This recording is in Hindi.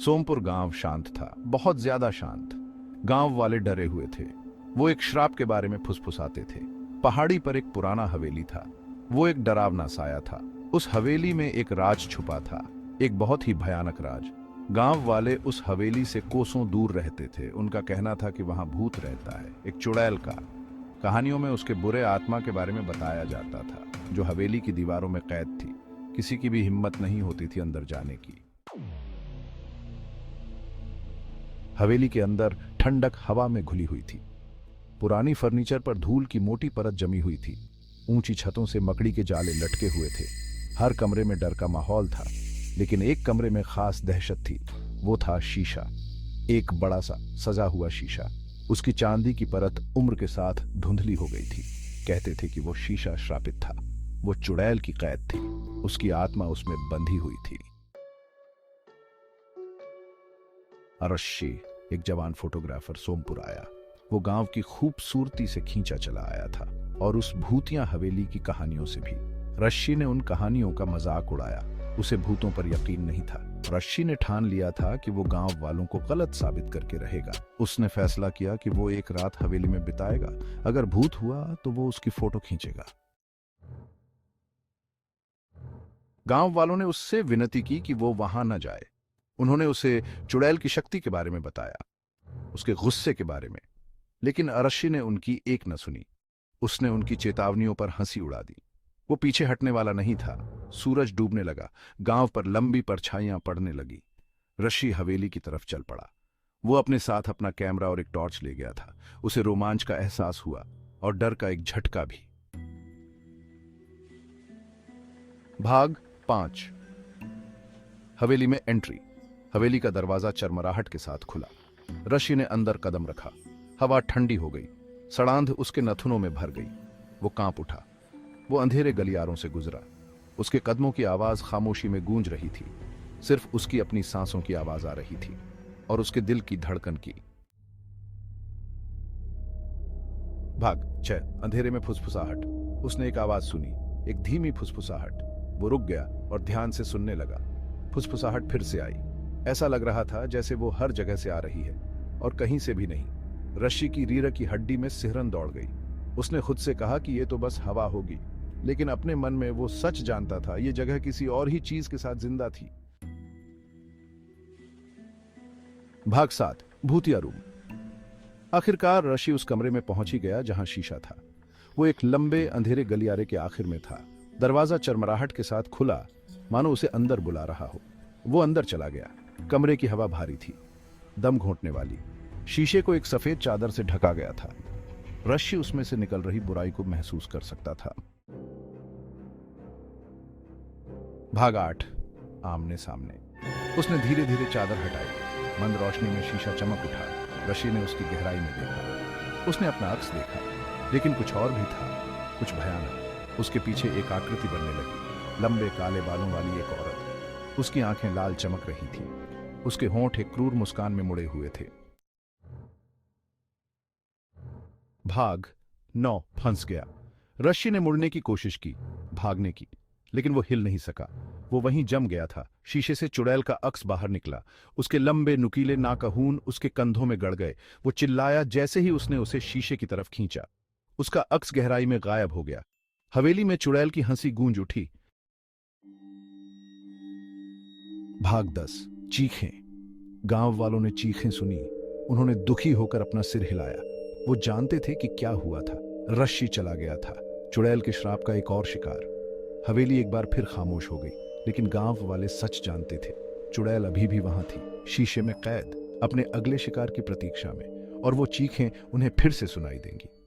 सोमपुर गांव शांत था, बहुत ज्यादा शांत। गांव वाले डरे हुए थे। वो एक श्राप के बारे में फुसफुसाते थे। पहाड़ी पर एक पुराना हवेली था। वो एक डरावना साया था। उस हवेली में एक राज छुपा था, एक बहुत ही भयानक राज। गांव वाले उस हवेली से कोसों दूर रहते थे। उनका कहना था कि वहां भूत रहता है, एक चुड़ैल का। कहानियों में उसके बुरे आत्मा के बारे में बताया जाता था, जो हवेली की दीवारों में कैद थी। किसी की भी हिम्मत नहीं होती थी अंदर जाने की। हवेली के अंदर ठंडक हवा में घुली हुई थी। पुरानी फर्नीचर पर धूल की मोटी परत जमी हुई थी। ऊंची छतों से मकड़ी के जाले लटके हुए थे। हर कमरे में डर का माहौल था, लेकिन एक कमरे में खास दहशत थी। वो था शीशा, एक बड़ा सा सजा हुआ शीशा। उसकी चांदी की परत उम्र के साथ धुंधली हो गई थी। कहते थे कि वो शीशा श्रापित था। वो चुड़ैल की कैद थी। उसकी आत्मा उसमें बंधी हुई थी। अरशी, एक जवान फोटोग्राफर, सोमपुर आया। वो गांव की खूबसूरती से खींचा चला आया था, और उस भूतिया हवेली की कहानियों से भी। रश्शी ने उन कहानियों का मजाक उड़ाया। उसे भूतों पर यकीन नहीं था। रश्शी ने ठान लिया था कि वो गांव वालों को गलत साबित करके रहेगा। उसने फैसला किया कि वो एक रात हवेली में बिताएगा। अगर भूत हुआ तो वो उसकी फोटो खींचेगा। गांव वालों ने उससे विनती की कि वो वहां न जाए। उन्होंने उसे चुड़ैल की शक्ति के बारे में बताया, उसके गुस्से के बारे में। लेकिन अरशी ने उनकी एक न सुनी। उसने उनकी चेतावनियों पर हंसी उड़ा दी। वो पीछे हटने वाला नहीं था। सूरज डूबने लगा। गांव पर लंबी परछाइयां पड़ने लगी। रशी हवेली की तरफ चल पड़ा। वो अपने साथ अपना कैमरा और एक टॉर्च ले गया था। उसे रोमांच का एहसास हुआ और डर का एक झटका भी। भाग 5। हवेली में एंट्री। हवेली का दरवाजा चरमराहट के साथ खुला। रशी ने अंदर कदम रखा। हवा ठंडी हो गई। सड़ांध उसके नथुनों में भर गई। वो कांप उठा। वो अंधेरे गलियारों से गुजरा। उसके कदमों की आवाज खामोशी में गूंज रही थी। सिर्फ उसकी अपनी सांसों की आवाज आ रही थी, और उसके दिल की धड़कन की। भाग 6। अंधेरे में फुसफुसाहट। उसने एक आवाज सुनी, एक धीमी फुसफुसाहट। वो रुक गया और ध्यान से सुनने लगा। फुसफुसाहट फिर से आई। ऐसा लग रहा था जैसे वो हर जगह से आ रही है, और कहीं से भी नहीं। रशी की रीढ़ की हड्डी में सिहरन दौड़ गई। उसने खुद से कहा कि ये तो बस हवा होगी, लेकिन अपने मन में वो सच जानता था, ये जगह किसी और ही चीज के साथ जिंदा थी। भाग 7। भूतिया रूम। आखिरकार रशी उस कमरे में पहुंच ही गया जहां शीशा था। वो एक लंबे अंधेरे गलियारे के आखिर में था। दरवाजा चरमराहट के साथ खुला, मानो उसे अंदर बुला रहा हो। वो अंदर चला गया। कमरे की हवा भारी थी, दम घोंटने वाली। शीशे को एक सफेद चादर से ढका गया था। रशी उसमें से निकल रही बुराई को महसूस कर सकता था। भाग 8। आमने सामने। उसने धीरे धीरे चादर हटाई। मंद रोशनी में शीशा चमक उठा। रशी ने उसकी गहराई में देखा। उसने अपना अक्स देखा, लेकिन कुछ और भी था, कुछ भयानक। उसके पीछे एक आकृति बनने लगी। लंबे काले बालों वाली एक औरत। उसकी आंखें लाल चमक रही थी। उसके होंठ एक क्रूर मुस्कान में मुड़े हुए थे। भाग 9। फंस गया। रशी ने मुड़ने की कोशिश की, भागने की, लेकिन वो हिल नहीं सका। वो वहीं जम गया था। शीशे से चुड़ैल का अक्स बाहर निकला। उसके लंबे नुकीले नाखून उसके कंधों में गड़ गए। वो चिल्लाया जैसे ही उसने उसे शीशे की तरफ खींचा। उसका अक्स गहराई में गायब हो गया। हवेली में चुड़ैल की हंसी गूंज उठी। भाग 10। चीखें। गांव वालों ने चीखें सुनी। उन्होंने दुखी होकर अपना सिर हिलाया। वो जानते थे कि क्या हुआ था। रशी चला गया था, चुड़ैल के श्राप का एक और शिकार। हवेली एक बार फिर खामोश हो गई, लेकिन गांव वाले सच जानते थे। चुड़ैल अभी भी वहां थी, शीशे में कैद, अपने अगले शिकार की प्रतीक्षा में। और वो चीखें उन्हें फिर से सुनाई देंगी।